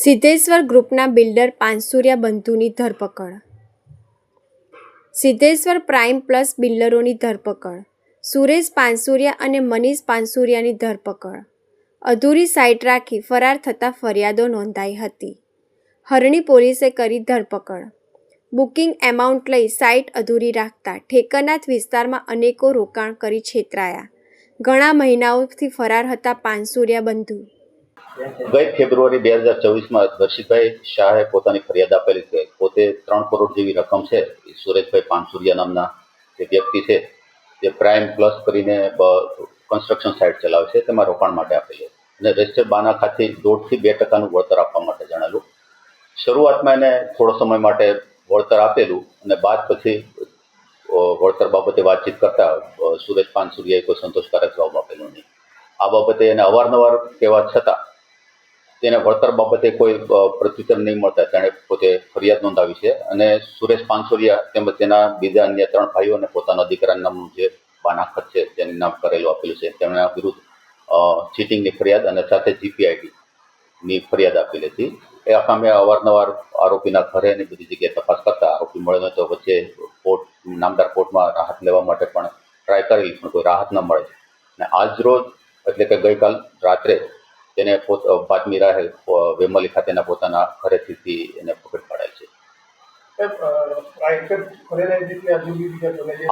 સિદ્ધેશ્વર ગ્રુપના બિલ્ડર પાનસુરિયા બંધુની ધરપકડ. Siddheshwar prime plus બિલ્ડરોની ધરપકડ. સુરેશ પાનસુરિયા અને મનીષ પાનસુરિયાની ધરપકડ. અધૂરી સાઇટ રાખી ફરાર થતા ફરિયાદો નોંધાઈ હતી. હરણી પોલીસે કરી ધરપકડ. બુકિંગ એમાઉન્ટ લઈ સાઇટ અધૂરી રાખતા ઠેકરનાથ વિસ્તારમાં અનેકો રોકાણ કરી છેતરાયા. ઘણા મહિનાઓથી ફરાર હતા પાનસુરિયા બંધુ. ગઈ ફેબ્રુઆરી 2024માં દર્શિતભાઈ શાહે પોતાની ફરિયાદ આપેલી છે. પોતે 3 કરોડ જેવી રકમ છે એ સુરેશભાઈ પાનસુરિયા નામના જે વ્યક્તિ છે જે પ્રાઇમ પ્લસ કરીને કન્સ્ટ્રક્શન સાઇટ ચલાવે છે તેમાં રોકાણ માટે આપેલી અને રજિસ્ટર બાના ખાતે 1.5 થી 2% વળતર આપવા માટે જણાવેલું. શરૂઆતમાં એને થોડો સમય માટે વળતર આપેલું અને બાદ પછી વળતર બાબતે વાતચીત કરતા સુરેશ પાનસુરિયાએ કોઈ સંતોષકારક જવાબ આપેલો નહીં. આ બાબતે એને અવારનવાર કહેવા છતાં તેને વળતર બાબતે કોઈ પ્રત્યુત્તર નહીં મળતા તેણે પોતે ફરિયાદ નોંધાવી છે અને સુરેશ પાનસુરિયા તેમજ તેના બીજા અન્ય 3 ભાઈઓ અને પોતાના દીકરાના નામનું જે બાનાખત છે તેનું નામ કરેલું આપેલું છે તેમના વિરુદ્ધ ચીટિંગની ફરિયાદ અને સાથે GPIDની ફરિયાદ આપેલી હતી. એ કામે અવારનવાર આરોપીના ઘરે અને બધી જગ્યાએ તપાસ કરતા આરોપી મળ્યો તો વચ્ચે નામદાર કોર્ટમાં રાહત લેવા માટે પણ ટ્રાય કરેલી પણ કોઈ રાહત ન મળે અને આજ રોજ એટલે કે ગઈકાલ રાત્રે તેને બાતમી રાહે વેમલી ખાતેના પોતાના ઘરેથી એને પકડી પાડેલ છે.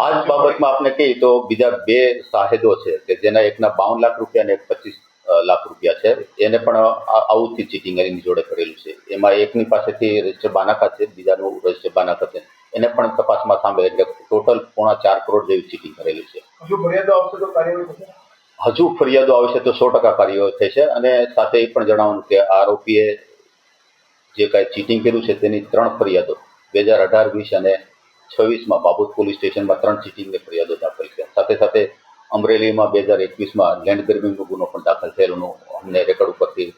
આ જ બાબતમાં આપણે કહીએ તો બીજા 2 સાહેદો છે કે જેના એકના 52 લાખ રૂપિયા અને 25 લાખ રૂપિયા છે. એને પણ આવુંથી ચીટિંગ એની જોડે કરેલું છે. એમાં એકની પાસેથી રજિસ્ટર બાનાખત છે, બીજાનું રજિસ્ટર બાનાખત છે. એને પણ તપાસમાં સામેલ એટલે ટોટલ 4.5 કરોડ જેવી ચીટિંગ કરેલી છે. હજુ ફરિયાદો આવશે તો 100% કાર્યવાહી થશે અને સાથે એ પણ જણાવવાનું કે આરોપીએ જે કાંઈ ચીટિંગ કર્યું છે તેની 3 ફરિયાદો 2018, 20 અને 26માં બાબોદ પોલીસ સ્ટેશનમાં 3 ચીટિંગની ફરિયાદો દાખલ છે. સાથે સાથે અમરેલીમાં 2021માં લેન્ડ ગ્રેબિંગનો ગુનો પણ દાખલ થયેલો અમને રેકોર્ડ ઉપરથી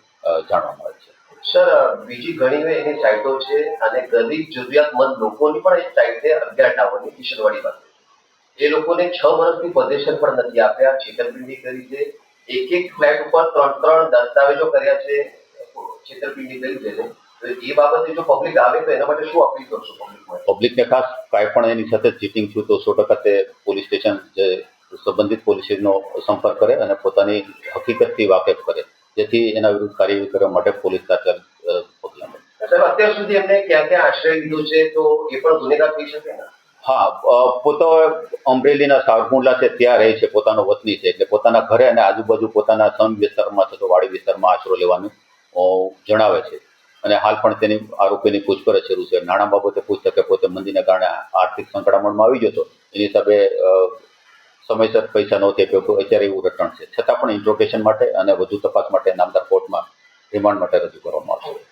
જાણવા મળે છે. સર, બીજી ઘણી એની સાઇટો છે અને ગરીબ જરૂરિયાતમંદ લોકોની પણ એક સાઇટ છે 11 ટાવરની કિશનવાડી પાસે. એ લોકોને 6 વર્ષથી પોઝેશન પણ નથી આપ્યા, છેતરપિંડી કરી છે. એક ફ્લેટ ઉપર 3 દસ્તાવેજો કર્યા છે, છેતરપિંડી કરી છે. એ બાબતે જો પબ્લિક આવે તો એના માટે શું અપીલ કરશો પબ્લિકને? ખાસ કાંઈ પણ એની સાથે ચીટિંગ થયું તો 100% તે પોલીસ સ્ટેશન જે સંબંધિત પોલીસનો સંપર્ક કરે અને પોતાની હકીકતથી વાકેફ કરે જેથી એના વિરુદ્ધ કાર્યવાહી કરવા માટે પોલીસ તાત્કાલિક પગલાં લે. સાહેબ, અત્યાર સુધી એમને ક્યાં ક્યાં આશ્રય લીધો છે તો એ પણ ગુનેગાર થઈ શકે ને? હા, પોતો અમરેલીના સાવરકુંડલા છે ત્યાં રહે છે, પોતાનો વતની છે એટલે પોતાના ઘરે અને આજુબાજુ પોતાના સમ વિસ્તારમાં થતો વાડી વિસ્તારમાં આશરો લેવાનું જણાવે છે અને હાલ પણ તેની આરોપીની પૂછપરછ શરૂ છે. નાણાં બાબતે પૂછતા કે પોતે મંદીને કારણે આર્થિક સંકળામણમાં આવી ગયો હતો, એની હિસાબે સમયસર પૈસા નહોતી આપ્યો, અત્યારે એવું રટણ છે. છતાં પણ ઇન્ટ્રોગેશન માટે અને વધુ તપાસ માટે નામદાર કોર્ટમાં રિમાન્ડ માટે રજૂ કરવામાં આવશે.